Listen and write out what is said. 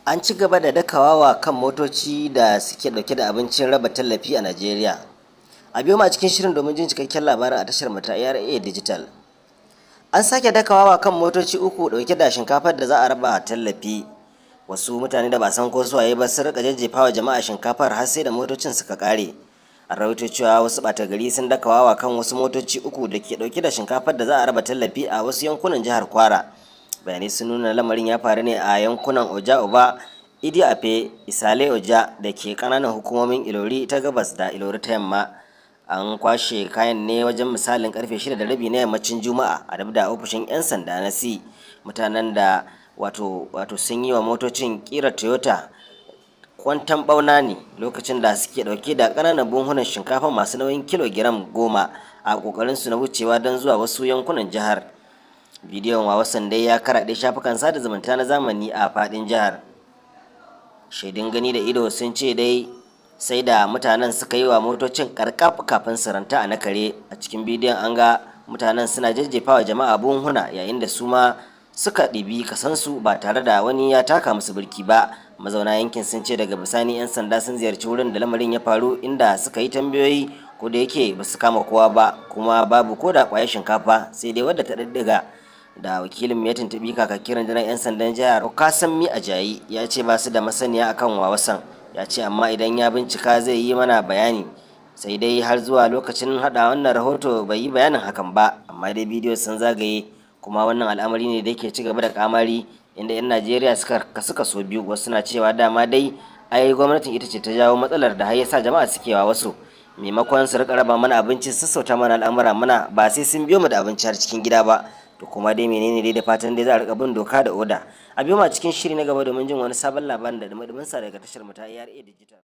An ci gaba da dakawawa kan motoci da suke dauke da abincin raba tallafi a Najeriya. A biyo ma cikin shirin domin jin cikakken labarin a tashar mata ARA Digital. An sake dakawawa kan motoci uku dauke da shinkafar da za a raba tallafi. Wasu mutane da ba san ko suwaye ba sun rika jajjefawa jama'a shinkafar har sai da motocin suka kare. A rawaito cewa wasu bata gari sun dakawawa kan wasu motoci uku da ke dauke da shinkafar da za a raba tallafi a wasu yankunan jihar Kwara. Bayanai sun nuna lamarin ya faru ne a yankunan Oja Oba, Idi Afe, Isale Oja da ke kananan hukumomin Ilori ta gabas da Ilori ta yamma. An kwashe kayan ne wajen misalin karfe 6:30 na yammacin Juma'a a dabda ofishin 'yan sanda na C. Mutanen da wato sun yi wa motocin kira Toyota kwantan bauna ne lokacin da suke dauke da kananan buhunan shinkafa masu nauyin kilogiram 10 a kokarin su na wucewa don zuwa wasu yankunan jihar. Bidiyon wawasan dai ya karaɗe shafukan sada zumunta na zamani a faɗin jihar. Shaidun gani da ido sun ce dai sai da mutanen suka yi wa motocin karkaf kafin su ranta a nakare. A cikin bidiyon an ga mutanen suna jajjefawa jama'a buhuna yayin da su ma suka ɗibi kasansu ba tare da wani ya taka musu birki ba. Mazauna yankin sun ce daga bisani 'yan sanda sun ziyarci wurin da lamarin ya faru, inda suka yi tambayoyi, ko da yake ba su kama kowa ba, kuma babu ko da ƙwayar shinkafa sai dai wadda ta ɗiɗɗiga. Da wakilin ya tuntubi kakakin rundunar 'yan sandan jihar Okasanmi Ajayi ya ce ba su da masaniya akan wawasan. Ya ce amma idan ya bincika zai yi mana bayani, sai dai har zuwa lokacin hada wannan rahoto bai yi bayanin hakan ba. Amma dai bidiyo sun zagaye, kuma wannan al'amari ne da yake ci gaba da kamari, inda 'yan Najeriya suka kaso biyu. Wasu na cewa dama dai ai gwamnatin ita ce ta jawo matsalar da har yasa jama'a suke wa wasu, maimakon su rika raba mana abinci, sassauta mana al'amura mana ba sai sun biyo mu da abinci har cikin gida ba. To kuma dai menene dai da fatan dai za a rika bin doka da oda. A biyo ma cikin shiri na gaba domin jin wani sabon labarin da dumadumin sa daga tashar mu ta ARA Digital.